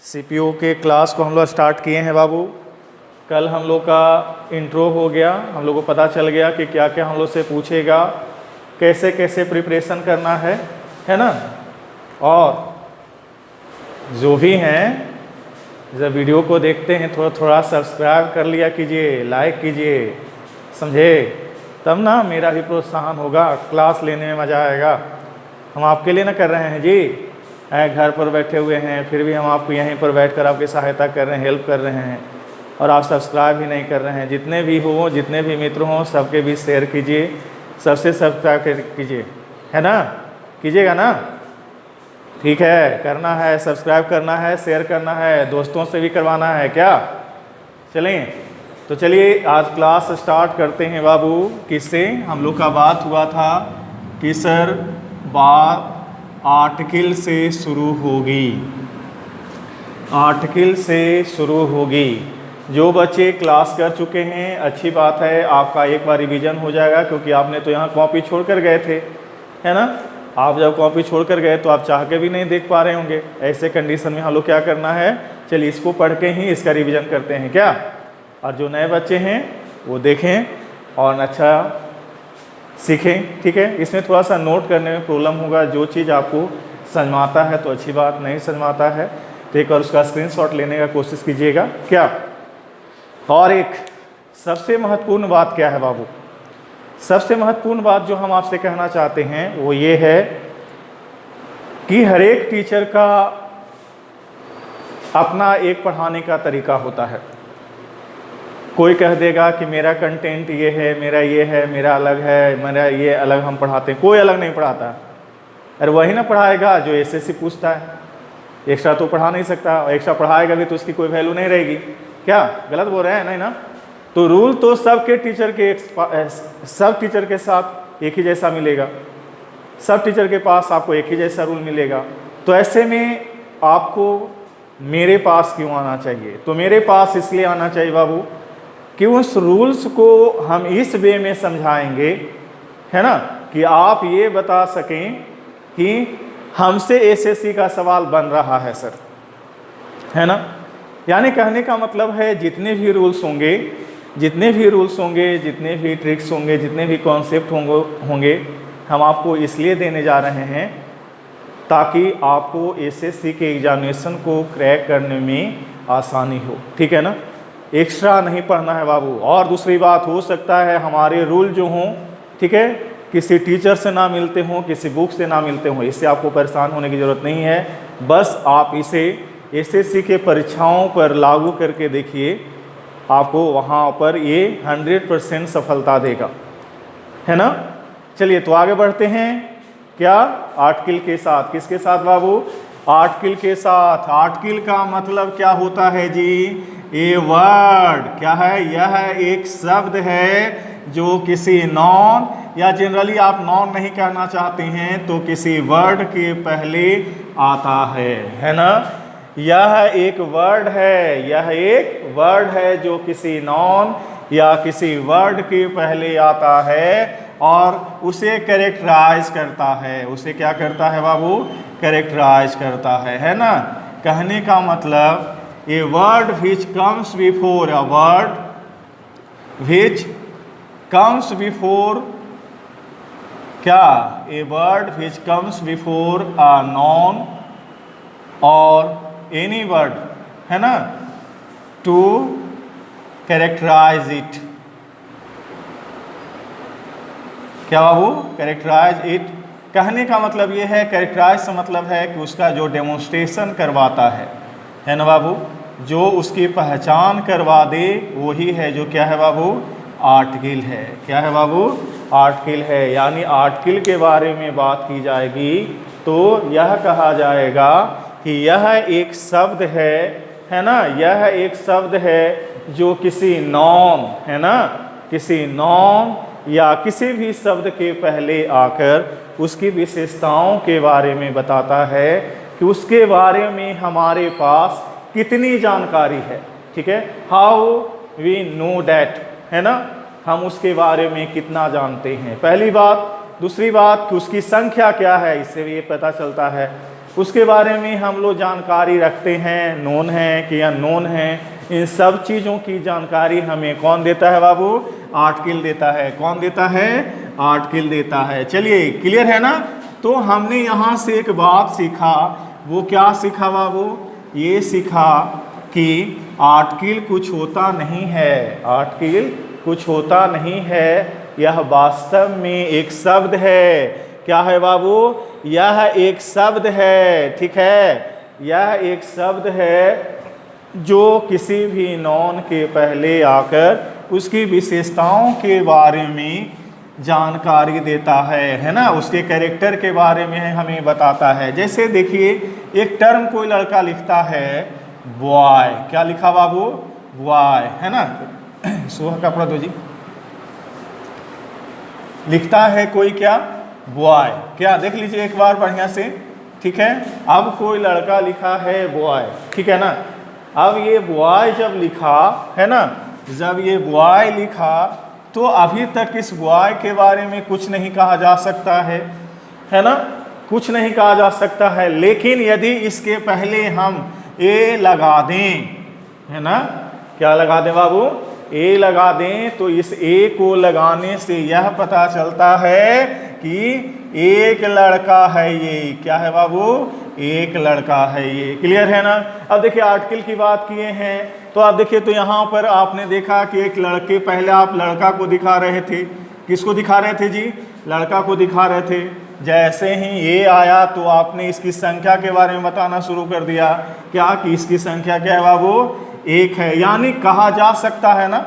CPU के class को हम लोग स्टार्ट किए हैं बाबू। कल हम लोग का इंट्रो हो गया, हम लोग को पता चल गया कि क्या क्या हम लोग से पूछेगा, कैसे कैसे प्रिपरेशन करना है ना। और जो भी हैं जब वीडियो को देखते हैं थोड़ा थोड़ा सब्सक्राइब कर लिया कीजिए, लाइक कीजिए, समझे, तब ना मेरा भी प्रोत्साहन होगा, क्लास लेने में मज़ा आएगा। हम आपके लिए ना कर रहे हैं जी, घर पर बैठे हुए हैं फिर भी हम आपको यहीं पर बैठकर आपकी सहायता कर रहे हैं, हेल्प कर रहे हैं, और आप सब्सक्राइब भी नहीं कर रहे हैं। जितने भी हो, जितने भी मित्र हों, सबके बीच शेयर कीजिए, सबसे सब्सक्राइब कीजिए, है ना, कीजिएगा ना। ठीक है, करना है, सब्सक्राइब करना है, शेयर करना है, दोस्तों से भी करवाना है क्या। चलें तो चलिए आज क्लास स्टार्ट करते हैं बाबू। किससे हम लोग का बात हुआ था कि सर बात आर्टिकल से शुरू होगी, आर्टिकल से शुरू होगी। जो बच्चे क्लास कर चुके हैं अच्छी बात है, आपका एक बार रिवीजन हो जाएगा, क्योंकि आपने तो यहाँ कॉपी छोड़ कर गए थे, है ना। आप जब कॉपी छोड़ कर गए तो आप चाह के भी नहीं देख पा रहे होंगे। ऐसे कंडीशन में हम लोग क्या करना है, चलिए इसको पढ़ के ही इसका रिवीजन करते हैं क्या। और जो नए बच्चे हैं वो देखें और अच्छा सीखें, ठीक है। इसमें थोड़ा सा नोट करने में प्रॉब्लम होगा, जो चीज़ आपको समझाता है तो अच्छी बात, नहीं समझाता है तो एक बार उसका स्क्रीनशॉट लेने का कोशिश कीजिएगा क्या। और एक सबसे महत्वपूर्ण बात क्या है बाबू, सबसे महत्वपूर्ण बात जो हम आपसे कहना चाहते हैं वो ये है कि हर एक टीचर का अपना एक पढ़ाने का तरीका होता है। कोई कह देगा कि मेरा कंटेंट ये है, मेरा ये है, मेरा अलग है, मेरा ये अलग हम पढ़ाते हैं। कोई अलग नहीं पढ़ाता, अरे वही ना पढ़ाएगा जो एसएससी पूछता है। एक्स्ट्रा तो पढ़ा नहीं सकता, और एक्स्ट्रा पढ़ाएगा भी तो उसकी कोई वैल्यू नहीं रहेगी क्या। गलत बोल रहे हैं नहीं ना। तो रूल तो सबके टीचर के सब टीचर के साथ एक ही जैसा मिलेगा, सब टीचर के पास आपको एक ही जैसा रूल मिलेगा। तो ऐसे में आपको मेरे पास क्यों आना चाहिए, तो मेरे पास इसलिए आना चाहिए बाबू कि उस रूल्स को हम इस वे में समझाएंगे, है ना, कि आप ये बता सकें कि हमसे एसएससी का सवाल बन रहा है सर, है ना। यानी कहने का मतलब है जितने भी रूल्स होंगे, जितने भी रूल्स होंगे, जितने भी ट्रिक्स होंगे, जितने भी कॉन्सेप्ट होंगे हम आपको इसलिए देने जा रहे हैं ताकि आपको एसएससी के एग्जामिनेशन को क्रैक करने में आसानी हो, ठीक है ना। एक्स्ट्रा नहीं पढ़ना है बाबू। और दूसरी बात, हो सकता है हमारे रूल जो हों, ठीक है, किसी टीचर से ना मिलते हों, किसी बुक से ना मिलते हों, इससे आपको परेशान होने की ज़रूरत नहीं है। बस आप इसे एसएससी के परीक्षाओं पर लागू करके देखिए, आपको वहाँ पर ये 100% सफलता देगा, है ना। चलिए तो आगे बढ़ते हैं क्या, आर्टिकल के साथ। किसके साथ बाबू, आर्टिकल के साथ। आर्टिकल का मतलब क्या होता है जी, ये वर्ड क्या है, यह एक शब्द है जो किसी नॉन, या जनरली आप नॉन नहीं कहना चाहते हैं तो किसी वर्ड के पहले आता है ना। यह एक वर्ड है, यह एक वर्ड है जो किसी नॉन या किसी वर्ड के पहले आता है और उसे कैरेक्टराइज करता है। उसे क्या करता है बाबू, कैरेक्टराइज करता है ना। कहने का मतलब a word which comes before a word, which comes before क्या, a word which comes before a noun or any word, है ना, to characterize it। क्या बाबू, कैरेक्टराइज इट। कहने का मतलब ये है, कैरेक्टराइज से मतलब है कि उसका जो डेमोन्स्ट्रेशन करवाता है ना बाबू, जो उसकी पहचान करवा दे वही है जो क्या है बाबू, आर्टिकल है। क्या है बाबू, आर्टिकल है। यानी आर्टिकल के बारे में बात की जाएगी तो यह कहा जाएगा कि यह एक शब्द है ना, यह एक शब्द है जो किसी नॉन, है ना, किसी नॉन या किसी भी शब्द के पहले आकर उसकी विशेषताओं के बारे में बताता है कि उसके बारे में हमारे पास कितनी जानकारी है, ठीक है। हाउ वी नो डैट, है ना, हम उसके बारे में कितना जानते हैं, पहली बात। दूसरी बात कि उसकी संख्या क्या है, इससे भी ये पता चलता है। उसके बारे में हम लोग जानकारी रखते हैं, नोन है कि अननोन है। इन सब चीज़ों की जानकारी हमें कौन देता है बाबू? आर्टिकल देता है। कौन देता है? आर्टिकल देता है। चलिए, क्लियर है ना? तो हमने यहाँ से एक बात सीखा, वो क्या सीखा बाबू? ये सीखा कि आर्टिकल कुछ होता नहीं है, आर्टिकल कुछ होता नहीं है, यह वास्तव में एक शब्द है। क्या है बाबू? यह एक शब्द है, ठीक है, यह एक शब्द है जो किसी भी नॉन के पहले आकर उसकी विशेषताओं के बारे में जानकारी देता है ना, उसके कैरेक्टर के बारे में हमें बताता है। जैसे देखिए, एक टर्म कोई लड़का लिखता है बॉय, क्या लिखा बाबू? बॉय, है ना। सुहा का पढ़ दो जी। लिखता है कोई क्या? बॉय। क्या देख लीजिए एक बार बढ़िया से, ठीक है। अब कोई लड़का लिखा है बॉय, ठीक है ना। अब ये बॉय जब लिखा है ना, जब ये बॉय लिखा तो अभी तक इस बॉय के बारे में कुछ नहीं कहा जा सकता है ना, कुछ नहीं कहा जा सकता है। लेकिन यदि इसके पहले हम ए लगा दें, है ना, क्या लगा दें बाबू? ए लगा दें, तो इस ए को लगाने से यह पता चलता है कि एक लड़का है ये। क्या है बाबू? एक लड़का है ये। क्लियर है ना? अब देखिए, आर्टिकल की बात किए हैं तो आप देखिए, तो यहाँ पर आपने देखा कि एक लड़के, पहले आप लड़का को दिखा रहे थे। किसको दिखा रहे थे जी? लड़का को दिखा रहे थे। जैसे ही ये आया तो आपने इसकी संख्या के बारे में बताना शुरू कर दिया। क्या कि इसकी संख्या क्या है बाबू? एक है। यानी कहा जा सकता है ना,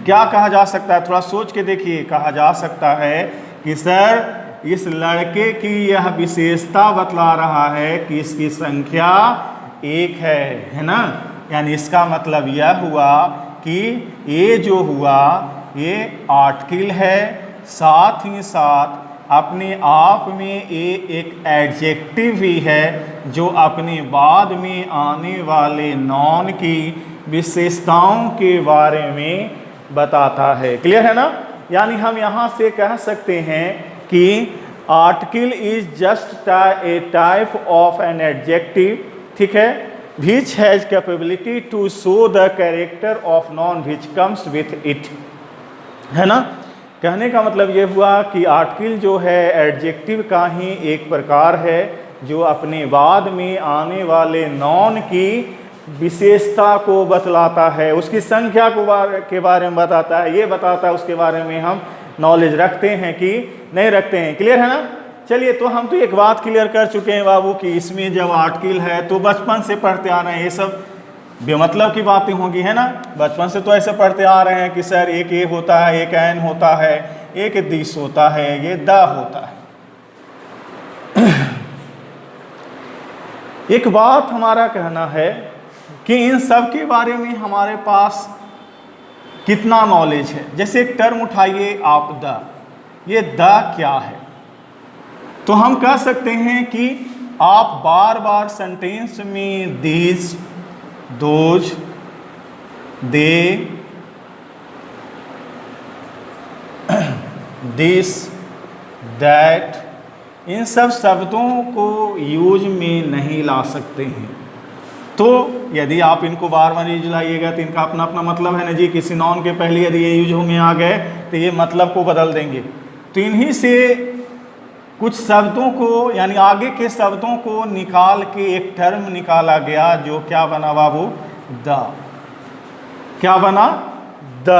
क्या कहा जा सकता है? थोड़ा सोच के देखिए। कहा जा सकता है कि सर, इस लड़के की यह विशेषता बतला रहा है कि इसकी संख्या एक है ना। यानी इसका मतलब यह हुआ कि ये जो हुआ ये आर्टिकल है, साथ ही साथ अपने आप में ये एक एडजेक्टिव भी है जो अपने बाद में आने वाले नॉन की विशेषताओं के बारे में बताता है। क्लियर है ना? यानी हम यहाँ से कह सकते हैं कि article is just a type of an adjective, ठीक है, which has capability to show the character of noun which comes with it, है ना। कहने का मतलब ये हुआ कि आर्टिकल जो है एडजेक्टिव का ही एक प्रकार है जो अपने बाद में आने वाले नॉन की विशेषता को बतलाता है, उसकी संख्या को के बारे में बताता है। ये बताता है उसके बारे में हम नॉलेज रखते हैं कि नहीं रखते हैं। क्लियर है ना? चलिए, तो हम तो एक बात क्लियर कर चुके हैं बाबू कि इसमें जब आर्टिकल है तो बचपन से पढ़ते आ रहे हैं, ये सब बेमतलब की बातें होंगी, है ना। बचपन से तो ऐसे पढ़ते आ रहे हैं कि सर एक ए होता है, एक एन होता है, एक दिस होता है, ये द होता है। एक बात हमारा कहना है कि इन सब के बारे में हमारे पास कितना नॉलेज है। जैसे एक टर्म उठाइए आप, द, ये द क्या है? तो हम कह सकते हैं कि आप बार बार सेंटेंस में this, those, they, this, that, इन सब शब्दों को यूज में नहीं ला सकते हैं। तो यदि आप इनको बार बार यूज लाइएगा तो इनका अपना अपना मतलब है ना जी। किसी नॉन के पहले यदि ये यूज में आ गए तो ये मतलब को बदल देंगे। तो इन्हीं से कुछ शब्दों को, यानी आगे के शब्दों को निकाल के एक टर्म निकाला गया जो क्या बना बाबू? द। क्या बना? द।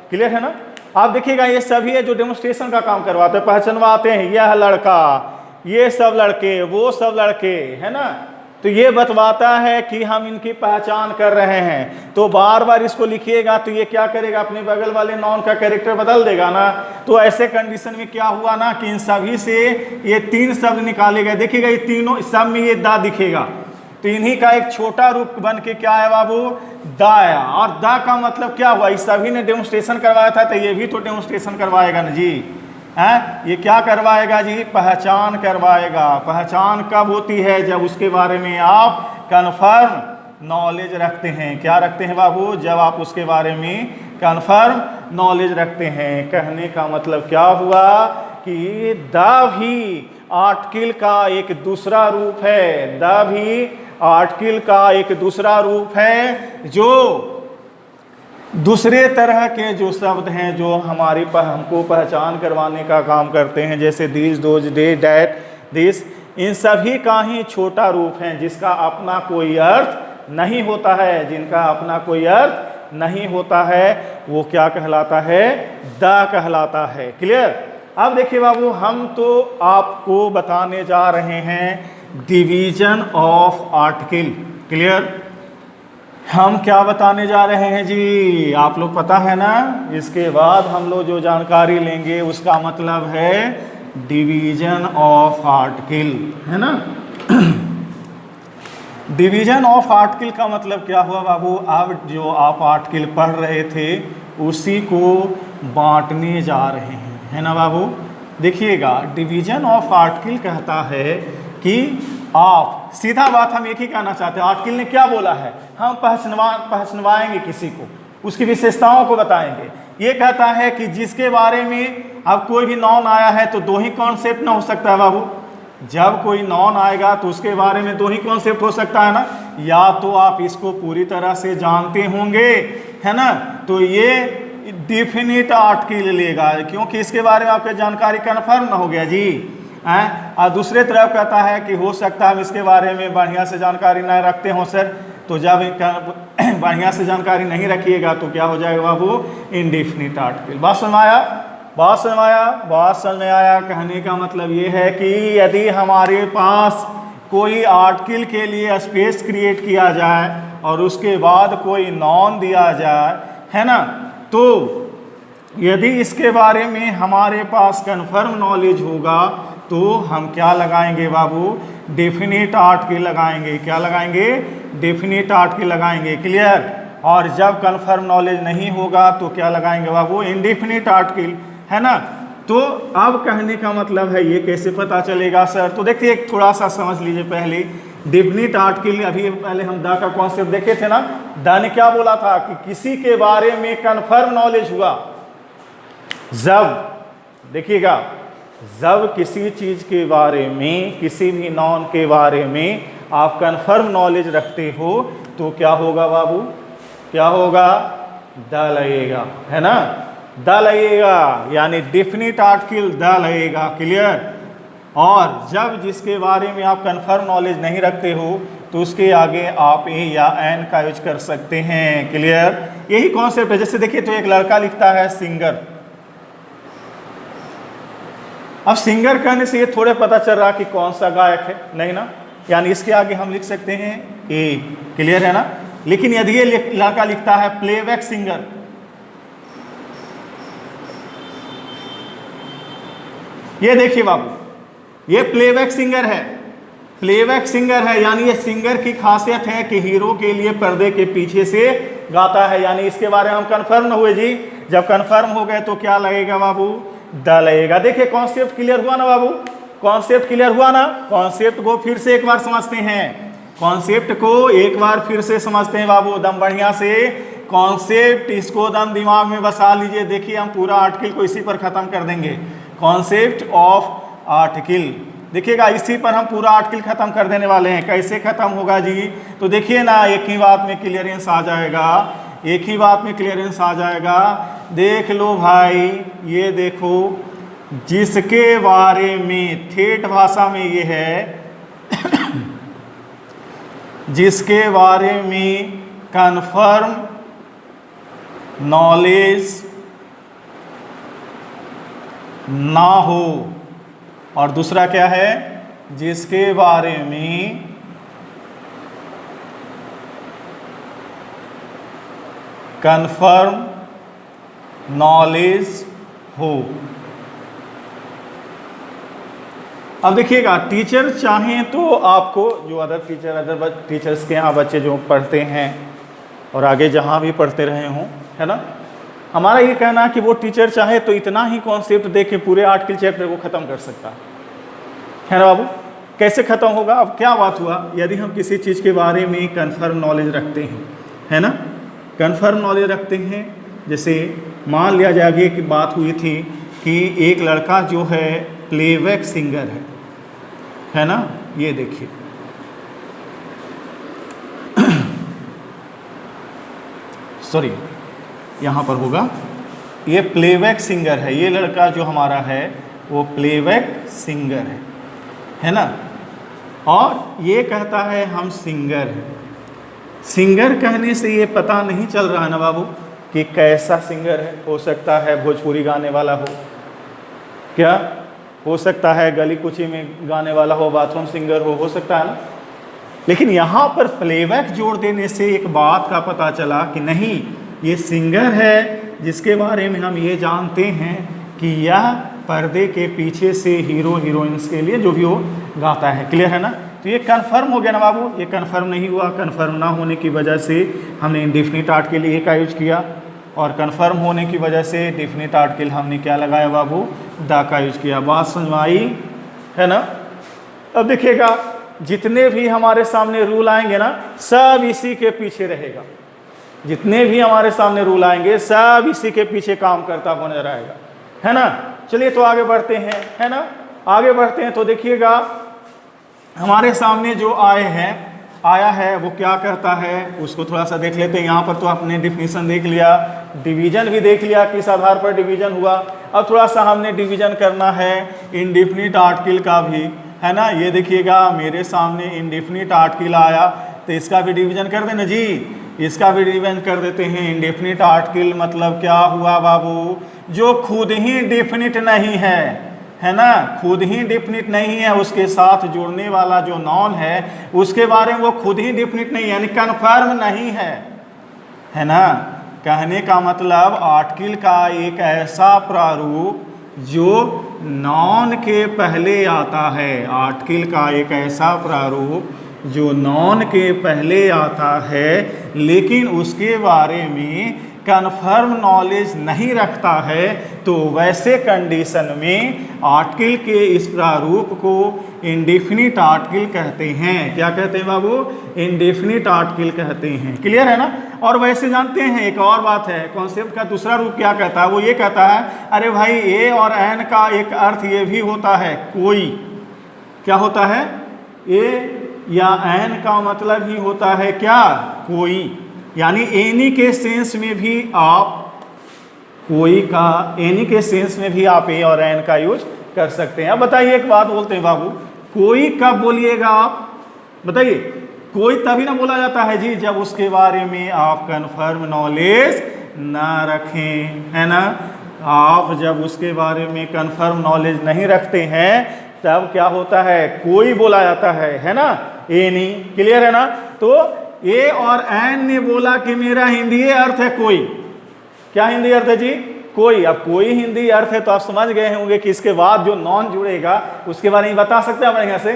क्लियर है ना? आप देखिएगा, ये सभी है जो डेमोन्स्ट्रेशन का काम करवाते हैं, पहचानवाते हैं, यह लड़का, ये सब लड़के, वो सब लड़के, है ना। तो ये बतवाता है कि हम इनकी पहचान कर रहे हैं। तो बार बार इसको लिखिएगा तो ये क्या करेगा? अपने बगल वाले नॉन का कैरेक्टर बदल देगा ना। तो ऐसे कंडीशन में क्या हुआ ना कि इन सभी से ये तीन शब्द निकाले गए। देखिएगा, ये तीनों सब में ये दा दिखेगा, तो इन्हीं का एक छोटा रूप बन के क्या है बाबू? दा आया। और दा का मतलब क्या हुआ? इस सभी ने डेमोन्स्ट्रेशन करवाया था, तो ये भी तो डेमोन्स्ट्रेशन करवाएगा ना जी। है, ये क्या करवाएगा जी? पहचान करवाएगा। पहचान कब होती है? जब उसके बारे में आप कन्फर्म नॉलेज रखते हैं। क्या रखते हैं बाबू? जब आप उसके बारे में कन्फर्म नॉलेज रखते हैं। कहने का मतलब क्या हुआ कि द भी आर्टिकल का एक दूसरा रूप है, द भी आर्टिकल का एक दूसरा रूप है, जो दूसरे तरह के जो शब्द हैं जो हमारी हमको पहचान करवाने का काम करते हैं, जैसे this, those, they, that, this, इन सभी का ही छोटा रूप है, जिसका अपना कोई अर्थ नहीं होता है, जिनका अपना कोई अर्थ नहीं होता है, वो क्या कहलाता है? द कहलाता है। क्लियर? अब देखिए बाबू, हम तो आपको बताने जा रहे हैं डिवीजन ऑफ आर्टिकल। क्लियर? हम क्या बताने जा रहे हैं जी? आप लोग पता है ना? इसके बाद हम लोग जो जानकारी लेंगे उसका मतलब है डिवीजन ऑफ आर्टिकल, है ना? डिवीजन ऑफ आर्टिकल का मतलब क्या हुआ बाबू? अब जो आप आर्टिकल पढ़ रहे थे उसी को बांटने जा रहे हैं, है ना बाबू? देखिएगा, डिवीजन ऑफ आर्टिकल कहता है कि आप, सीधा बात हम एक ही कहना चाहते हैं, आर्टिकल ने क्या बोला है, हम पहचानवाएंगे किसी को, उसकी विशेषताओं को बताएंगे। ये कहता है कि जिसके बारे में अब कोई भी नॉन आया है तो दो ही कॉन्सेप्ट ना हो सकता है बाबू। जब कोई नॉन आएगा तो उसके बारे में दो ही कॉन्सेप्ट हो सकता है ना, या तो आप इसको पूरी तरह से जानते होंगे, है ना, तो ये डेफिनेट आर्टिकल लेगा, क्योंकि इसके बारे में आपकी जानकारी कन्फर्म ना हो गया जी। और दूसरे तरफ कहता है कि हो सकता है हम इसके बारे में बढ़िया से जानकारी नहीं रखते हों सर, तो जब बढ़िया से जानकारी नहीं रखिएगा तो क्या हो जाएगा बाबू? Indefinite article. बात समझ आया? बात समझ आया? बात समझ में आया? कहने का मतलब ये है कि यदि हमारे पास कोई आर्टिकल के लिए स्पेस क्रिएट किया जाए और उसके बाद कोई नॉन दिया जाए, है ना, तो यदि इसके बारे में हमारे पास कन्फर्म नॉलेज होगा तो हम क्या लगाएंगे बाबू? डेफिनेट आर्टिकल लगाएंगे। क्या लगाएंगे? डेफिनेट आर्टिकल लगाएंगे। क्लियर? और जब कन्फर्म नॉलेज नहीं होगा तो क्या लगाएंगे बाबू? इंडेफिनिट आर्टिकल, है ना। तो अब कहने का मतलब है ये कैसे पता चलेगा सर? तो देखिए, थोड़ा सा समझ लीजिए पहले। डेफिनिट आर्टिकल, अभी पहले हम द का कॉन्सेप्ट देखे थे ना, द ने क्या बोला था कि किसी के बारे में कन्फर्म नॉलेज हुआ जब, देखिएगा, जब किसी चीज के बारे में, किसी भी नॉन के बारे में आप कन्फर्म नॉलेज रखते हो तो क्या होगा बाबू? क्या होगा? द लगेगा, है ना, द लगेगा, यानी डेफिनेट आर्टिकल द लगेगा। क्लियर? और जब जिसके बारे में आप कन्फर्म नॉलेज नहीं रखते हो तो उसके आगे आप ए या एन का यूज कर सकते हैं। क्लियर? यही कॉन्सेप्ट है। जैसे देखिए, तो एक लड़का लिखता है सिंगर। अब सिंगर कहने से ये थोड़े पता चल रहा कि कौन सा गायक है, नहीं ना, यानी इसके आगे हम लिख सकते हैं ए। क्लियर है ना? लेकिन यदि ये लड़का लिखता है प्लेबैक सिंगर, ये देखिए बाबू, ये प्लेबैक सिंगर है, प्लेबैक सिंगर है, यानी ये सिंगर की खासियत है कि हीरो के लिए पर्दे के पीछे से गाता है, यानी इसके बारे में हम कन्फर्म न हुए जी। जब कन्फर्म हो गए तो क्या लगेगा बाबू? द लगेगा। देखिए, कॉन्सेप्ट क्लियर हुआ ना बाबू? कॉन्सेप्ट क्लियर हुआ ना? कॉन्सेप्ट को फिर से एक बार समझते हैं, कॉन्सेप्ट को एक बार फिर से समझते हैं बाबू, दम बढ़िया से कॉन्सेप्ट, इसको दम दिमाग में बसा लीजिए। देखिए, हम पूरा आर्टिकल को इसी पर ख़त्म कर देंगे, कॉन्सेप्ट ऑफ आर्टिकल। देखिएगा, इसी पर हम पूरा आर्टिकल ख़त्म कर देने वाले हैं। कैसे ख़त्म होगा जी? तो देखिए ना, एक ही बात में क्लियरेंस आ जाएगा, एक ही बात में क्लियरेंस आ जाएगा। देख लो भाई, ये देखो, जिसके बारे में ठेठ भाषा में ये है जिसके बारे में कन्फर्म नॉलेज ना हो, और दूसरा क्या है? जिसके बारे में कन्फर्म नॉलेज हो। अब देखिएगा, टीचर चाहें तो आपको, जो अदर टीचर्स के यहाँ बच्चे जो पढ़ते हैं और आगे जहाँ भी पढ़ते रहे हों, है ना, हमारा ये कहना है कि वो टीचर चाहे तो इतना ही कॉन्सेप्ट दे के पूरे आर्टिकल चैप्टर को ख़त्म कर सकता है ना बाबू? कैसे ख़त्म होगा? अब क्या बात हुआ, यदि हम किसी चीज़ के बारे में कन्फर्म नॉलेज रखते हैं, है ना, कन्फर्म नॉलेज रखते हैं, जैसे मान लिया जाए कि बात हुई थी कि एक लड़का जो है प्लेबैक सिंगर है ना, ये देखिए सॉरी यहाँ पर होगा, ये प्लेबैक सिंगर है, ये लड़का जो हमारा है वो प्लेबैक सिंगर है ना। और ये कहता है हम सिंगर हैं। सिंगर कहने से ये पता नहीं चल रहा है ना बाबू कि कैसा सिंगर है। हो सकता है भोजपुरी गाने वाला हो, क्या हो सकता है गली कुची में गाने वाला हो, बाथरूम सिंगर हो सकता है ना। लेकिन यहाँ पर प्लेबैक जोड़ देने से एक बात का पता चला कि नहीं, ये सिंगर है जिसके बारे में हम ये जानते हैं कि यह पर्दे के पीछे से हीरो हीरोइंस के लिए जो भी वो गाता है। क्लियर है ना। तो ये कन्फर्म हो गया ना बाबू। ये कन्फर्म नहीं हुआ, कन्फर्म ना होने की वजह से हमने इंडेफिनिट आर्टिकल ए का यूज किया, और कन्फर्म होने की वजह से डेफिनिट आर्टिकल हमने क्या लगाया बाबू, द का यूज किया। बात समझ में आई है ना। अब देखिएगा जितने भी हमारे सामने रूल आएंगे ना, सब इसी के पीछे रहेगा। जितने भी हमारे सामने रूल आएंगे सब इसी के पीछे काम करता हुआ नजर आएगा, है ना। चलिए तो आगे बढ़ते हैं, है ना। आगे बढ़ते हैं तो देखिएगा हमारे सामने जो आया है वो क्या करता है, उसको थोड़ा सा देख लेते हैं। यहाँ पर तो आपने डिफिनीशन देख लिया, डिवीजन भी देख लिया, किस आधार पर डिवीजन हुआ। अब थोड़ा सा हमने डिवीजन करना है इंडेफिनिट आर्टिकल का भी, है ना। ये देखिएगा मेरे सामने इंडेफिनिट आर्टिकल आया, तो इसका भी डिवीजन कर देना जी, इसका भी डिवीजन कर देते हैं। इंडेफिनिट आर्टिकल मतलब क्या हुआ बाबू, जो खुद ही डेफिनिट नहीं है ना, खुद ही डेफिनिट नहीं है, उसके साथ जुड़ने वाला जो नॉन है उसके बारे में वो खुद ही डेफिनिट नहीं है, यानी कन्फर्म नहीं है ना। कहने का मतलब आर्टिकल का एक ऐसा प्रारूप जो नॉन के पहले आता है, आर्टिकल का एक ऐसा प्रारूप जो नॉन के पहले आता है लेकिन उसके बारे में कन्फर्म नॉलेज नहीं रखता है, तो वैसे कंडीशन में आर्टिकल के इस प्रारूप को इंडेफिनिट आर्टिकल कहते हैं। क्या कहते हैं बाबू, इंडेफिनिट आर्टिकल कहते हैं। क्लियर है ना। और वैसे जानते हैं एक और बात है, कॉन्सेप्ट का दूसरा रूप क्या कहता है, वो ये कहता है अरे भाई ए और एन का एक अर्थ ये भी होता है कोई, क्या होता है, ए या एन का मतलब ही होता है क्या, कोई, यानी एनी के सेंस में भी आप कोई का, एनी के सेंस में भी आप ए और एन का यूज कर सकते हैं। अब बताइए एक बात बोलते हैं बाबू, कोई कब बोलिएगा आप, बताइए। कोई तभी ना बोला जाता है जी जब उसके बारे में आप कन्फर्म नॉलेज ना रखें, है ना। आप जब उसके बारे में कन्फर्म नॉलेज नहीं रखते हैं तब क्या होता है, कोई बोला जाता है ना, एनी। क्लियर है ना। तो ए और एन ने बोला कि मेरा हिंदी अर्थ है कोई, क्या हिंदी अर्थ है जी, कोई। अब कोई हिंदी अर्थ है तो आप समझ गए होंगे कि इसके बाद जो नॉन जुड़ेगा उसके बारे में बता सकते हैं बढ़िया से,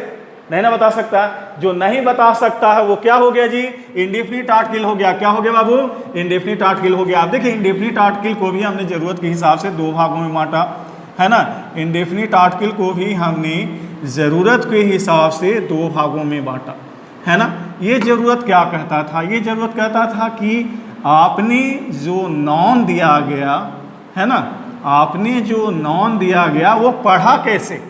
नहीं ना बता सकता। जो नहीं बता सकता है वो क्या हो गया जी, इंडेफिनिट आर्टिकल हो गया। क्या हो गया बाबू, इंडेफिनिट आर्टिकल हो गया। आप देखिए इंडेफिनिट आर्टिकल को भी हमने जरूरत के हिसाब से दो भागों में बांटा, है ना। इंडेफिनिट आर्टिकल को भी हमने ज़रूरत के हिसाब से दो भागों में बांटा, है ना। ये ज़रूरत क्या कहता था, ये ज़रूरत कहता था कि आपने जो नॉन दिया गया, है ना, आपने जो नॉन दिया गया वो पढ़ा कैसे,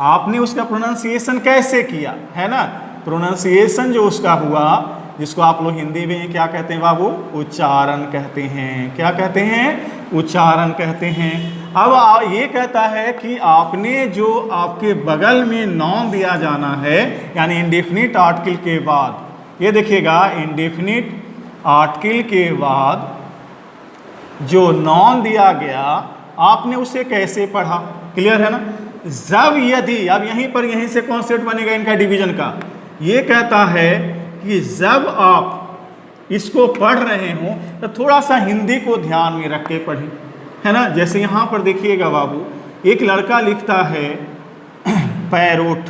आपने उसका प्रोनाउंसिएशन कैसे किया, है ना। प्रोनाउंसिएशन जो उसका हुआ, जिसको आप लोग हिंदी में क्या कहते हैं बाबू, उच्चारण कहते हैं। क्या कहते हैं, उच्चारण कहते हैं। अब ये कहता है कि आपने जो आपके बगल में नॉन दिया जाना है, यानी इंडेफिनिट आर्टिकल के बाद, ये देखिएगा इंडेफिनिट आर्टिकल के बाद जो नॉन दिया गया आपने उसे कैसे पढ़ा। क्लियर है ना। जब यदि, अब यहीं से कॉन्सेप्ट बनेगा इनका डिवीजन का। ये कहता है कि जब आप इसको पढ़ रहे हो तो थोड़ा सा हिंदी को ध्यान में रख के पढ़ें, है ना। जैसे यहाँ पर देखिएगा बाबू, एक लड़का लिखता है पैरोट।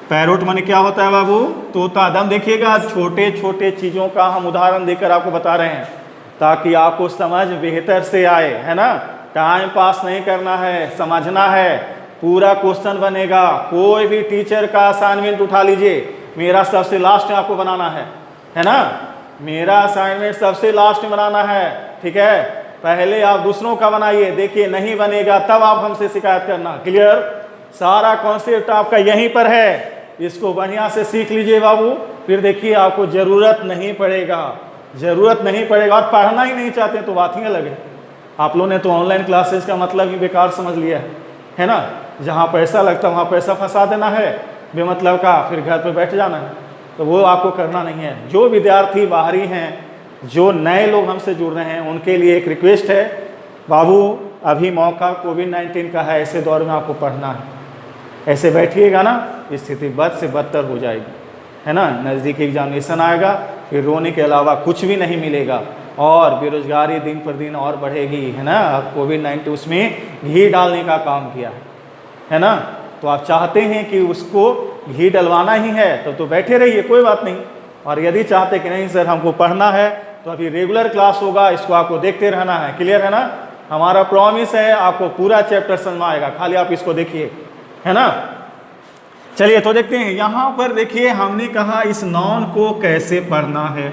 पैरोट माने क्या होता है बाबू, तोता। दम देखिएगा छोटे छोटे चीज़ों का हम उदाहरण देकर आपको बता रहे हैं ताकि आपको समझ बेहतर से आए, है ना। टाइम पास नहीं करना है, समझना है। पूरा क्वेश्चन बनेगा। कोई भी टीचर का असाइनमेंट उठा लीजिए, मेरा सबसे लास्ट में आपको बनाना है ना। मेरा असाइनमेंट सबसे लास्ट में बनाना है, ठीक है। पहले आप दूसरों का बनाइए, देखिए नहीं बनेगा तब आप हमसे शिकायत करना। क्लियर? सारा कॉन्सेप्ट आपका यहीं पर है, इसको बढ़िया से सीख लीजिए बाबू, फिर देखिए आपको ज़रूरत नहीं पड़ेगा, ज़रूरत नहीं पड़ेगा। और पढ़ना ही नहीं चाहते तो बात ही अलग है। आप लोगों ने तो ऑनलाइन क्लासेस का मतलब ही बेकार समझ लिया है ना? जहाँ पैसा लगता है वहाँ पैसा फंसा देना है बेमतलब का, फिर घर पे बैठ जाना है, तो वो आपको करना नहीं है। जो विद्यार्थी बाहरी हैं, जो नए लोग हमसे जुड़ रहे हैं, उनके लिए एक रिक्वेस्ट है, बाबू अभी मौका कोविड-19 का है, ऐसे दौर में आपको पढ़ना है। ऐसे बैठिएगा ना, स्थिति बद से बदतर हो जाएगी, है ना? नज़दीक एग्जामिनेशन आएगा, फिर रोने के अलावा कुछ भी नहीं मिलेगा, और बेरोजगारी दिन पर दिन और बढ़ेगी, है ना? कोविड-19 उसमें घी डालने का काम किया है ना? तो आप चाहते हैं कि उसको घी डलवाना ही है तो बैठे रहिए, कोई बात नहीं। और यदि चाहते कि नहीं सर हमको पढ़ना है, तो अभी रेगुलर क्लास होगा, इसको आपको देखते रहना है। क्लियर है ना? हमारा प्रॉमिस है, आपको पूरा चैप्टर समझ में आएगा, खाली आप इसको देखिए, है ना? चलिए तो देखते हैं। यहाँ पर देखिए हमने कहा इस नॉन को कैसे पढ़ना है।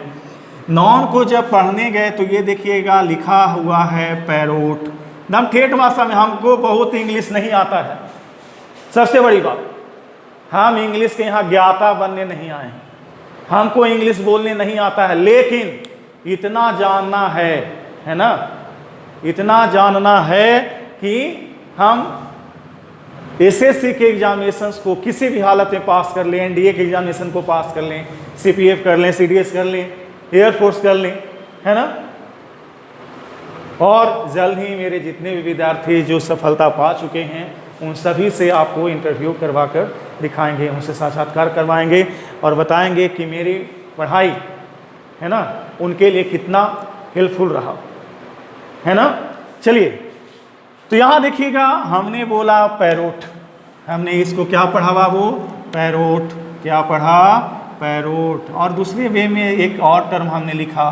नॉन को जब पढ़ने गए तो ये देखिएगा लिखा हुआ है पैरोट। एकदम ठेठ भाषा में, हमको बहुत इंग्लिश नहीं आता है, सबसे बड़ी बात, हम इंग्लिश के यहाँ ज्ञाता बनने नहीं आए हैं, हमको इंग्लिश बोलने नहीं आता है, लेकिन इतना जानना है ना? इतना जानना है कि हम एसएससी के एग्जामिनेशंस को किसी भी हालत में पास कर लें, एनडीए के एग्जामिनेशन को पास कर लें, सीपीएफ कर लें, सीडीएस कर लें, एयरफोर्स कर लें, है ना? और जल्द ही मेरे जितने भी विद्यार्थी जो सफलता पा चुके हैं उन सभी से आपको इंटरव्यू करवा कर दिखाएंगे, उनसे साक्षात्कार करवाएंगे और बताएंगे कि मेरी पढ़ाई, है ना, उनके लिए कितना हेल्पफुल रहा, है ना? चलिए तो यहाँ देखिएगा हमने बोला पैरोट, हमने इसको क्या पढ़ा बाबू? पैरोट। क्या पढ़ा? पैरोट। और दूसरे वे में एक और टर्म हमने लिखा,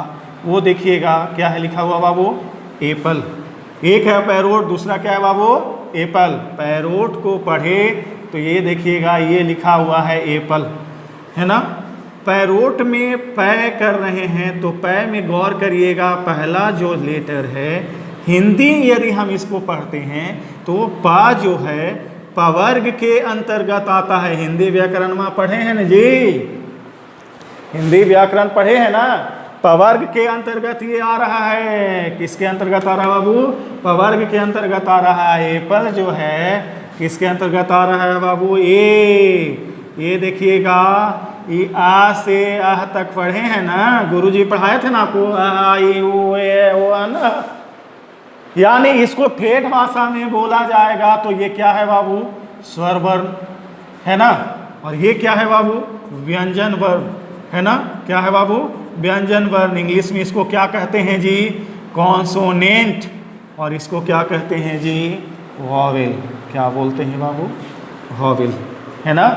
वो देखिएगा क्या है लिखा हुआ बाबू? एप्पल। एक है पैरोट, दूसरा क्या है बाबू? एप्पल। पैरोट को पढ़े तो ये देखिएगा ये लिखा हुआ है एप्पल, है ना? पैरोट में पै कर रहे हैं तो पै में गौर करिएगा, पहला जो लेटर है, हिंदी यदि हम इसको पढ़ते हैं तो पा जो है पवर्ग के अंतर्गत आता है। हिंदी व्याकरण में पढ़े हैं ना जी? हिंदी व्याकरण पढ़े हैं ना? पवर्ग के अंतर्गत ये आ रहा है। किसके अंतर्गत आ रहा है बाबू? पवर्ग के अंतर्गत आ रहा है। एप्पल जो है किसके अंतर्गत आ रहा है बाबू? ये देखिएगा, ये आ से आह तक पढ़े हैं ना, गुरुजी पढ़ाए थे ना आपको, आ ई उ ए ओ ना, यानी इसको ठेठ भाषा में बोला जाएगा तो ये क्या है बाबू? स्वर वर्ण, है ना? और ये क्या है बाबू? व्यंजन वर्ण, है ना? क्या है बाबू? व्यंजन वर्ण। इंग्लिश में इसको क्या कहते हैं जी? कॉन्सोनेंट। और इसको क्या कहते हैं जी? वॉवेल। क्या बोलते हैं बाबू? वॉवेल, है ना?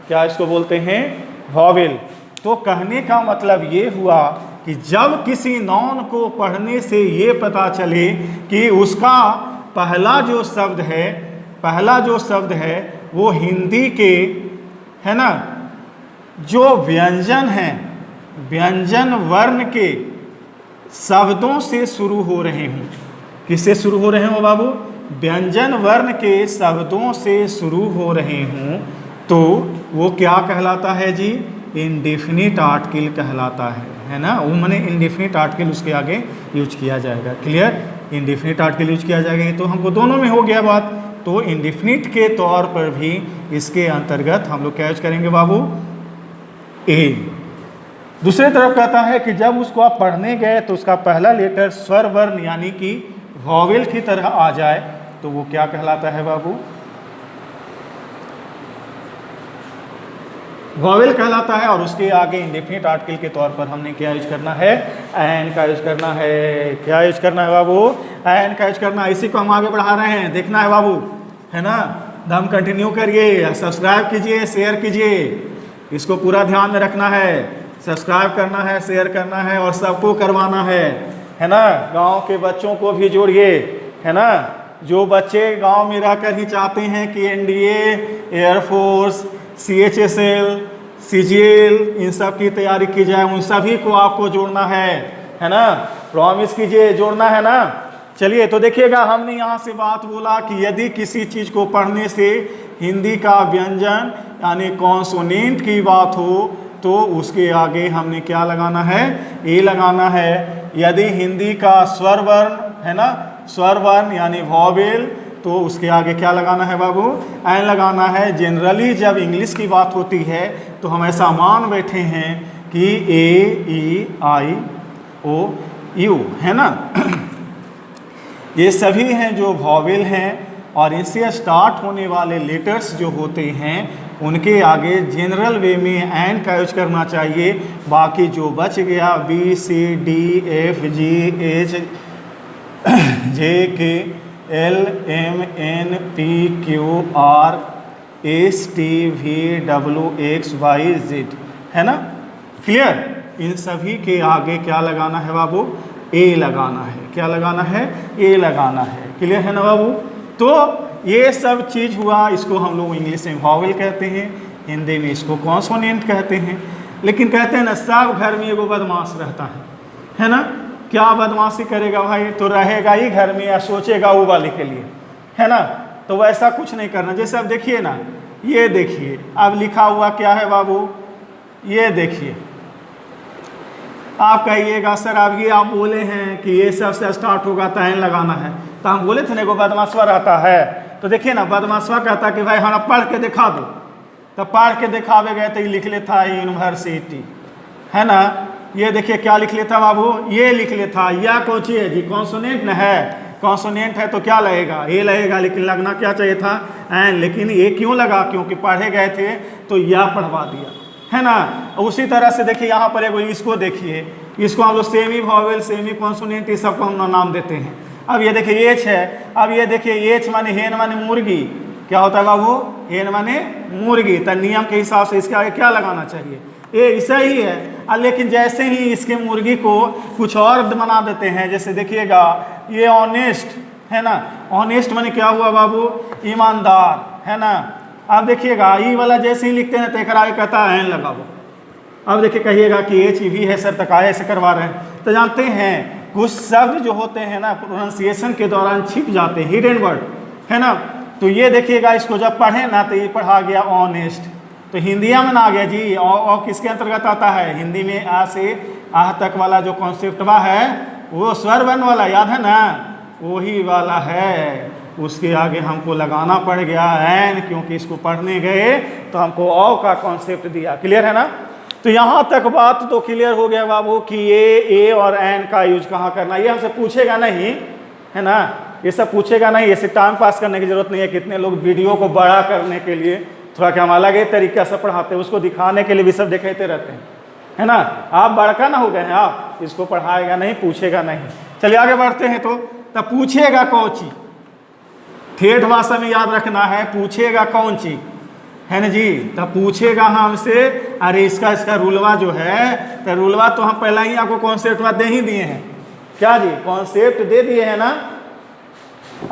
क्या इसको बोलते हैं? वॉवेल। तो कहने का मतलब ये हुआ कि जब किसी नॉन को पढ़ने से ये पता चले कि उसका पहला जो शब्द है वो हिंदी के, है ना, जो व्यंजन हैं, व्यंजन वर्ण के शब्दों से शुरू हो रहे हों। किससे शुरू हो रहे हो बाबू? व्यंजन वर्ण के शब्दों से शुरू हो रहे हों तो वो क्या कहलाता है जी? इंडेफिनिट आर्टिकल कहलाता है ना? वो माने इंडेफिनिट आर्टिकल उसके आगे यूज किया जाएगा। क्लियर? इंडेफिनिट आर्टिकल यूज किया जाएगा, तो हमको दोनों में हो गया बात। तो इंडेफिनिट के तौर पर भी इसके अंतर्गत हम लोग क्या यूज करेंगे बाबू? ए। दूसरे तरफ कहता है कि जब उसको आप पढ़ने गए तो उसका पहला लेटर स्वर वर्ण यानी कि वॉवेल की तरह आ जाए तो वो क्या कहलाता है बाबू? वॉवेल कहलाता है। और उसके आगे इंडेफिनिट आर्टिकल के तौर पर हमने क्या यूज करना है? एन का यूज करना है। क्या यूज करना है बाबू? एन का यूज करना है। इसी को हम आगे बढ़ा रहे हैं, देखना है बाबू, है ना? दम कंटिन्यू करिए, सब्सक्राइब कीजिए, शेयर कीजिए, इसको पूरा ध्यान में रखना है। सब्सक्राइब करना है, शेयर करना है और सबको करवाना है ना? गांव के बच्चों को भी जोड़िए, है ना? जो बच्चे गांव में रहकर ही चाहते हैं कि एनडीए, एयरफोर्स, CHSL, CGL इन सब की तैयारी की जाए, उन सभी को आपको जोड़ना है ना? प्रॉमिस कीजिए, जोड़ना है ना? चलिए तो देखिएगा, हमने यहाँ से बात बोला कि यदि किसी चीज़ को पढ़ने से हिंदी का व्यंजन यानी कॉन्सोनेंट की बात हो तो उसके आगे हमने क्या लगाना है, ए लगाना है। यदि हिंदी का स्वर वर्ण है ना, स्वर वर्ण यानी वॉवेल, तो उसके आगे क्या लगाना है बाबू, एन लगाना है। जनरली जब इंग्लिश की बात होती है तो हम ऐसा मान बैठे हैं कि ए ई आई ओ यू है ना, ये सभी हैं जो वॉवेल हैं, और इनसे स्टार्ट होने वाले लेटर्स जो होते हैं उनके आगे जनरल वे में एन का यूज करना चाहिए। बाकी जो बच गया B C D F G H J K L M N P Q R S T V W X Y Z है ना, क्लियर। इन सभी के आगे क्या लगाना है बाबू, ए लगाना है। क्या लगाना है, ए लगाना है, क्लियर है ना बाबू। तो ये सब चीज़ हुआ, इसको हम लोग इंग्लिश में वॉवेल कहते हैं, हिंदी में इसको कॉन्सोनेंट कहते हैं। लेकिन कहते हैं ना, सब घर में एगो बदमाश रहता है ना। क्या बदमाशी करेगा भाई, तो रहेगा ही घर में या सोचेगा वो वाले के लिए, है ना। तो वैसा कुछ नहीं करना। जैसे अब देखिए ना, ये देखिए अब लिखा हुआ क्या है बाबू, ये देखिए। आप कहिएगा सर अब ये आप बोले हैं कि ये सब से स्टार्ट होगा तो एन लगाना है, तो हम बोले थे ना, एगो बदमाशवा रहता है। तो देखिए ना, बदमाशवा कहता कि भाई हमारा पढ़ के दिखा दो, तो पढ़ के दिखावे गए तो ये लिख लेता यूनिवर्सिटी, है ना। ये देखिए क्या लिख लेता बाबू, ये लिख लेता। यह कौन सी है जी, कॉन्सोनेंट न है, कॉन्सोनेंट है तो क्या लगेगा, ए लगेगा। लेकिन लगना क्या चाहिए था, एन। लेकिन ये क्यों लगा, क्योंकि पढ़े गए थे तो यह पढ़वा दिया, है ना। उसी तरह से देखिए यहाँ पर एगो इसको देखिए, इसको हम लोग सेमी वॉवेल, सेमी कॉन्सोनेंट, इस सबको हम नाम देते हैं। अब ये देखिए एच है, अब ये देखिए एच माने हेन माने मुर्गी, क्या होता है बाबू, हेन माने मुर्गी। तो नियम के हिसाब से इसके आगे क्या लगाना चाहिए, ये ऐसा ही है। लेकिन जैसे ही इसके मुर्गी को कुछ और बना देते हैं, जैसे देखिएगा ये ऑनेस्ट है ना, ऑनेस्ट माने क्या हुआ बाबू, ईमानदार, है ना। अब देखिएगा ई वाला जैसे ही लिखते हैं तो एक आगे कहता है एन लगाओ। अब देखिए कहिएगा कि एच ई वी है सर, तक ऐसे करवा रहे हैं। तो जानते हैं कुछ शब्द जो होते हैं ना प्रोनाउंसिएशन के दौरान छिप जाते हैं, हिडन वर्ड, है ना। तो ये देखिएगा, इसको जब पढ़े ना तो ये पढ़ा गया ऑनेस्ट, तो हिंदिया में ना आ गया जी। और किसके अंतर्गत आता है, हिंदी में आ से आह तक वाला जो कॉन्सेप्टवा है वो स्वर वर्ण वाला, याद है ना, वही वाला है। उसके आगे हमको लगाना पड़ गया एन, क्योंकि इसको पढ़ने गए तो हमको औ का कॉन्सेप्ट दिया। क्लियर है ना। तो यहाँ तक बात तो क्लियर हो गया बाबू कि ये ए और एन का यूज कहाँ करना, ये हमसे पूछेगा नहीं, है ना। ये सब पूछेगा नहीं, ऐसे टाइम पास करने की जरूरत नहीं है। कितने लोग वीडियो को बड़ा करने के लिए थोड़ा क्या हम अलग ही तरीका से पढ़ाते हैं, उसको दिखाने के लिए भी सब दिखाते रहते हैं, है ना। आप बड़का ना हो गए हैं, आप इसको पढ़ाएगा नहीं, पूछेगा नहीं। चलिए आगे बढ़ते हैं। तो तब पूछेगा कौन चीज, ठेठ भाषा में याद रखना है, पूछेगा कौन चीज, है ना जी। तब पूछेगा हमसे, अरे इसका रूलवा जो है, तो रूलवा तो हम पहला ही आपको कॉन्सेप्ट दे ही दिए हैं, क्या जी, कॉन्सेप्ट दे दिए हैं ना।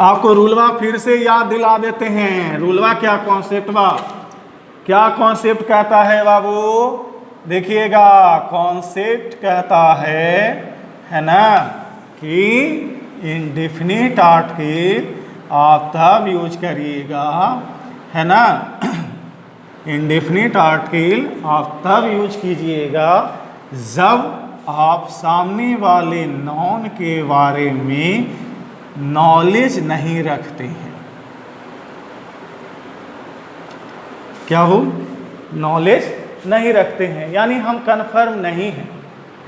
आपको रूलवा फिर से याद दिला देते हैं। रूलवा क्या कॉन्सेप्ट बा, क्या कॉन्सेप्ट कहता है बाबू, देखिएगा कॉन्सेप्ट कहता है ना, कि इंडेफिनिट आर्टिकल आप तब यूज करिएगा, है ना। इंडेफिनिट आर्टिकल आप तब यूज कीजिएगा जब आप सामने वाले नॉन के बारे में नॉलेज नहीं रखते हैं। क्या हो, नॉलेज नहीं रखते हैं, यानी हम कन्फर्म नहीं हैं,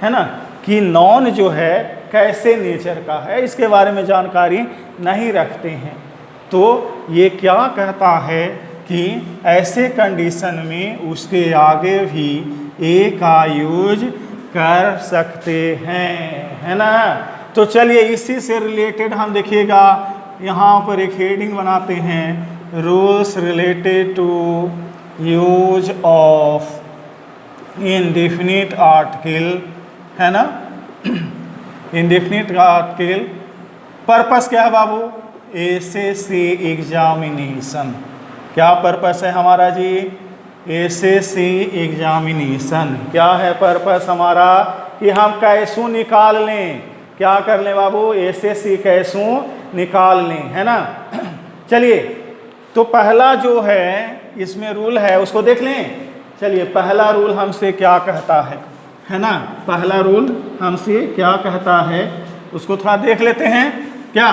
है ना, कि नॉन जो है कैसे नेचर का है, इसके बारे में जानकारी नहीं रखते हैं। तो ये क्या कहता है कि ऐसे कंडीशन में उसके आगे भी ए का यूज कर सकते हैं, है ना। तो चलिए इसी से रिलेटेड हम देखिएगा, यहाँ पर एक हेडिंग बनाते हैं, rules related to use of indefinite article, है ना। इंडेफिनिट आर्टिकल पर्पस क्या है बाबू, एसएससी एग्जामिनेशन। क्या पर्पस है हमारा जी, एसएससी एग्जामिनेशन। क्या है पर्पस हमारा, कि हम कैसू निकाल लें क्या कर लें बाबू, ए से सी कैसू निकाल लें, है ना। चलिए, तो पहला जो है इसमें रूल है उसको देख लें। चलिए, पहला रूल हमसे क्या कहता है ना, पहला रूल हमसे क्या कहता है उसको थोड़ा देख लेते हैं। क्या,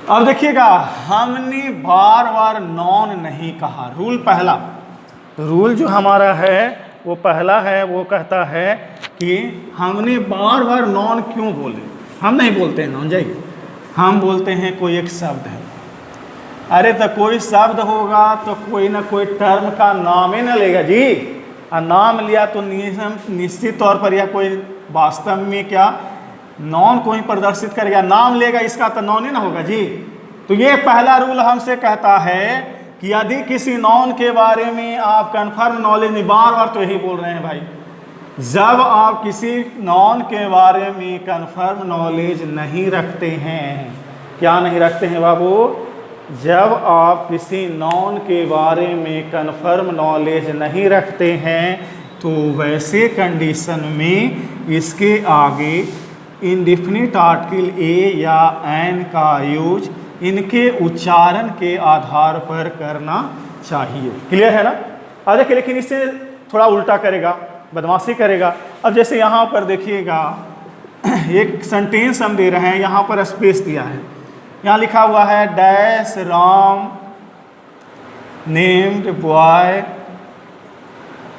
अब देखिएगा, हमने बार बार नॉन नहीं कहा। रूल पहला, रूल जो हमारा है वो पहला है, वो कहता है कि हमने बार बार नॉन क्यों बोले। हम नहीं बोलते हैं नॉन, जाइए, हम बोलते हैं कोई एक शब्द है। अरे तो कोई शब्द होगा तो कोई ना कोई टर्म का नाम ही ना लेगा जी, और नाम लिया तो निश्चित तौर पर यह कोई वास्तव में क्या नॉन को ही प्रदर्शित करेगा, नाम लेगा इसका तो नॉन ही ना होगा जी। तो ये पहला रूल हमसे कहता है कि यदि किसी नॉन के बारे में आप कन्फर्म नॉलेज नहीं, बार बार तो यही बोल रहे हैं भाई, जब आप किसी नॉन के बारे में कन्फर्म नॉलेज नहीं रखते हैं, क्या नहीं रखते हैं बाबू, जब आप किसी नॉन के बारे में कन्फर्म नॉलेज नहीं रखते हैं तो वैसे कंडीशन में इसके आगे इंडेफिनिट आर्टिकल ए या एन का यूज इनके उच्चारण के आधार पर करना चाहिए। क्लियर है ना। अब देखिए, लेकिन इससे थोड़ा उल्टा करेगा, बदमाशी करेगा। अब जैसे यहाँ पर देखिएगा, एक सेंटेंस हम दे रहे हैं, यहाँ पर स्पेस दिया है, यहाँ लिखा हुआ है dash Ram named boy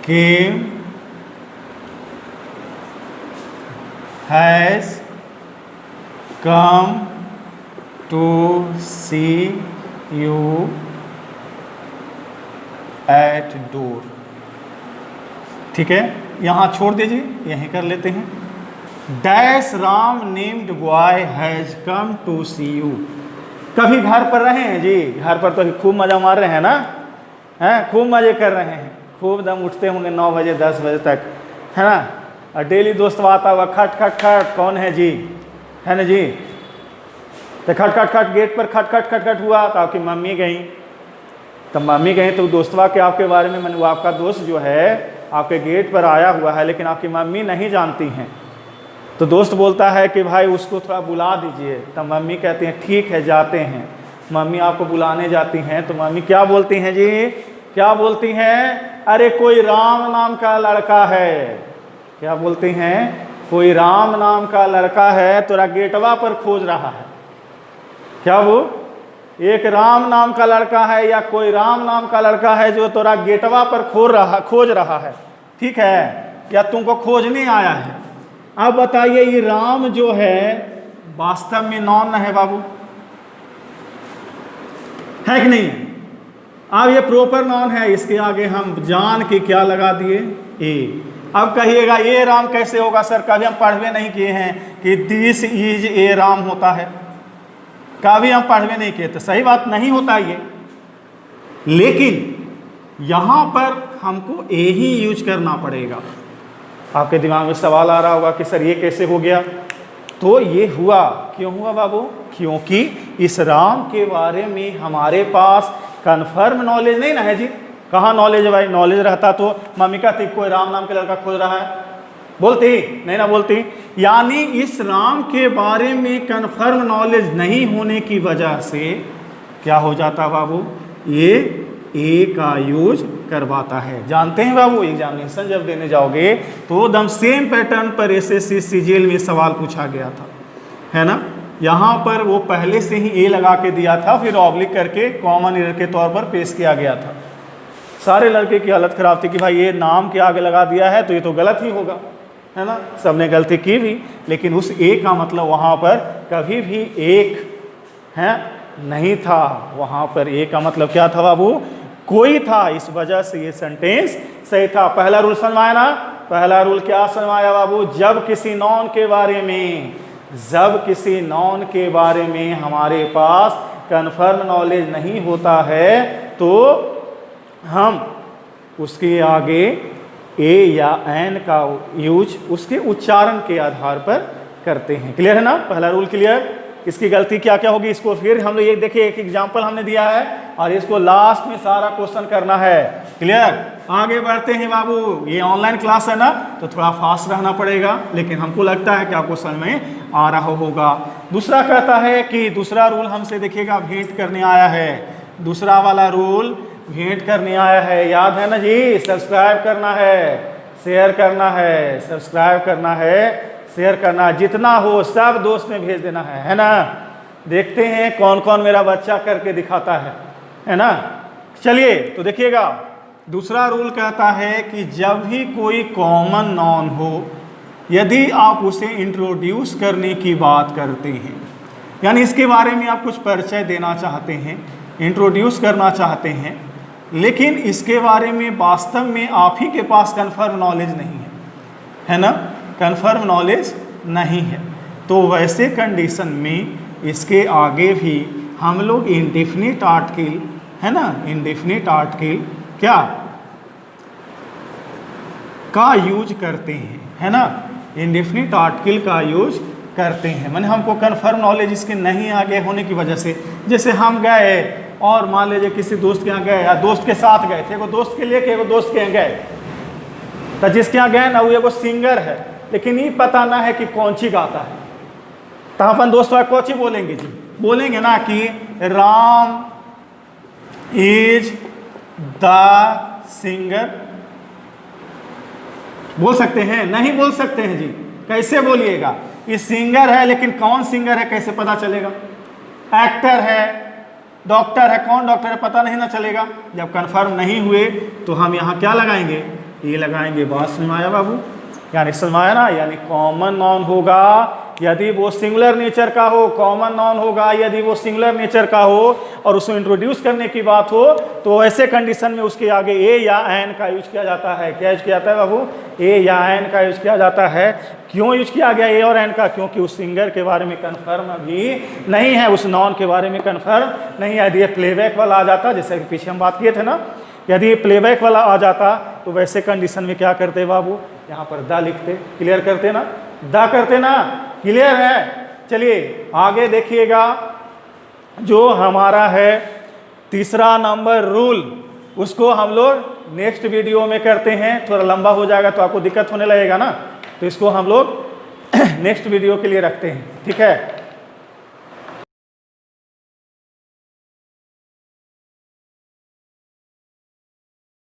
came has come to see you at door. ठीक है, यहाँ छोड़ दीजिए, यहीं कर लेते हैं। Dash Ram named boy has come to see you. कभी घर पर रहे हैं जी, घर पर तो खूब मज़ा मार रहे हैं ना, हैं, खूब मज़े कर रहे हैं, खूब दम उठते होंगे 9 बजे 10 बजे तक, है ना। और डेली दोस्त आता हुआ खट खट खट, कौन है जी, है ना जी, तो खट खट खट, गेट पर खट खट खट खट हुआ तो आपकी मम्मी गई, तो मम्मी गई तो दोस्तवा के आपके बारे में, वो आपका दोस्त जो है आपके गेट पर आया हुआ है लेकिन आपकी मम्मी नहीं जानती हैं, तो दोस्त बोलता है कि भाई उसको थोड़ा बुला दीजिए। तो मम्मी कहती हैं ठीक है जाते हैं। मम्मी आपको बुलाने जाती हैं तो मम्मी क्या बोलती हैं जी, क्या बोलती हैं, अरे कोई राम नाम का लड़का है। क्या बोलती हैं, कोई राम नाम का लड़का है, तोरा गेटवा पर खोज रहा है। क्या वो एक राम नाम का लड़का है या कोई राम नाम का लड़का है जो तोरा गेटवा पर खोज रहा है, ठीक है, या तुमको खोजने आया है। अब बताइए, ये राम जो है वास्तव में नॉन है बाबू, है कि नहीं। अब ये प्रॉपर नॉन है, इसके आगे हम जान के क्या लगा दिए, ए। अब कहिएगा ये राम कैसे होगा सर, कभी हम पढ़वे नहीं किए हैं कि दिस इज ए राम होता है, कभी हम पढ़वे नहीं किए, तो सही बात नहीं होता ये। लेकिन यहाँ पर हमको ए ही यूज करना पड़ेगा। आपके दिमाग में सवाल आ रहा होगा कि सर ये कैसे हो गया, तो ये हुआ, क्यों हुआ बाबू, क्योंकि इस राम के बारे में हमारे पास कन्फर्म नॉलेज नहीं ना है जी। कहाँ नॉलेज है भाई, नॉलेज रहता तो मम्मी कहती कोई राम नाम के लड़का खोज रहा है, बोलती नहीं ना, बोलती। यानी इस राम के बारे में कन्फर्म नॉलेज नहीं होने की वजह से क्या हो जाता बाबू, ये ए का यूज करवाता है। जानते हैं बाबू, एग्जामिनेशन जब देने जाओगे तो दम सेम पैटर्न पर एसएससी सीजीएल में सवाल पूछा गया था, है ना। यहाँ पर वो पहले से ही ए लगा के दिया था, फिर ऑब्लिक करके कॉमन एरर के तौर पर पेश किया गया था। सारे लड़के की हालत ख़राब थी कि भाई ये नाम के आगे लगा दिया है तो ये तो गलत ही होगा, है ना। सबने गलती की भी, लेकिन उस ए का मतलब वहाँ पर कभी भी एक है नहीं था। वहाँ पर ए का मतलब क्या था बाबू, कोई था, इस वजह से ये सेंटेंस सही था। पहला रूल समझ आया ना, पहला रूल क्या समझ आया बाबू, जब किसी नॉन के बारे में हमारे पास कन्फर्म नॉलेज नहीं होता है तो हम उसके आगे ए या एन का यूज उसके उच्चारण के आधार पर करते हैं। क्लियर है ना, पहला रूल क्लियर। इसकी गलती क्या क्या होगी, इसको फिर हम लोग ये देखिए एक एग्जाम्पल हमने दिया है और इसको लास्ट में सारा क्वेश्चन करना है। क्लियर? आगे बढ़ते हैं बाबू, ये ऑनलाइन क्लास है ना तो थोड़ा फास्ट रहना पड़ेगा, लेकिन हमको लगता है कि आपको समझ में आ रहा होगा। दूसरा कहता है कि दूसरा रूल हमसे देखिएगा भेंट करने आया है, दूसरा वाला रूल भेंट करने आया है, याद है ना जी? सब्सक्राइब करना है, शेयर करना है, सब्सक्राइब करना है, शेयर करना है, जितना हो सब दोस्त में भेज देना है ना? देखते हैं कौन कौन मेरा बच्चा करके दिखाता है ना? चलिए तो देखिएगा, दूसरा रूल कहता है कि जब भी कोई कॉमन नाउन हो, यदि आप उसे इंट्रोड्यूस करने की बात करते हैं, यानी इसके बारे में आप कुछ परिचय देना चाहते हैं, इंट्रोड्यूस करना चाहते हैं, लेकिन इसके बारे में वास्तव में आप ही के पास कन्फर्म नॉलेज नहीं है ना? कन्फर्म नॉलेज नहीं है, तो वैसे कंडीशन में इसके आगे भी हम लोग इंडेफिनिट आर्टिकल है ना, इंडेफिनिट आर्टिकल क्या का यूज करते हैं, है ना? इंडेफिनिट आर्टिकल का यूज करते हैं, माने हमको कन्फर्म नॉलेज इसके नहीं आगे होने की वजह से, जैसे हम गए और मान लीजिए किसी दोस्त के यहाँ गए या दोस्त के साथ गए थे, एगो दोस्त के लेके एगो दोस्त के यहाँ गए, तो जिसके यहाँ गए ना वो एगो सिंगर है, लेकिन ये पता ना है कि कौन सी गाता है, तो अपन दोस्त वाले कौन सी बोलेंगे जी? बोलेंगे ना कि राम इज द सिंगर, बोल सकते हैं? नहीं बोल सकते हैं जी। कैसे बोलिएगा? ये सिंगर है, लेकिन कौन सिंगर है कैसे पता चलेगा? एक्टर है, डॉक्टर है, कौन डॉक्टर है पता नहीं ना चलेगा। जब कंफर्म नहीं हुए तो हम यहाँ क्या लगाएंगे? ये लगाएंगे। बात समझ में आया बाबू? यानी समझ में आया ना? यानी कॉमन नाउन होगा यदि वो सिंगुलर नेचर का हो, कॉमन नाउन होगा यदि वो सिंगुलर नेचर का हो और उसको इंट्रोड्यूस करने की बात हो, तो ऐसे कंडीशन में उसके आगे ए या एन का यूज किया जाता है। क्या यूज किया जाता है बाबू? ए या एन का यूज किया जाता है। क्यों यूज किया गया ए और एन का? क्योंकि उस सिंगर के बारे में कन्फर्म अभी नहीं है, उस नाउन के बारे में कन्फर्म नहीं है। यदि ये प्लेबैक वाला आ जाता, जैसे कि पीछे हम बात किए थे ना, यदि ये प्लेबैक वाला आ जाता तो वैसे कंडीशन में क्या करते बाबू? यहाँ पर द लिखते, क्लियर करते ना, द करते ना, क्लियर है? चलिए आगे देखिएगा, जो हमारा है तीसरा नंबर रूल, उसको हम लोग नेक्स्ट वीडियो में करते हैं। थोड़ा लंबा हो जाएगा तो आपको दिक्कत होने लगेगा ना, तो इसको हम लोग नेक्स्ट वीडियो के लिए रखते हैं, ठीक है?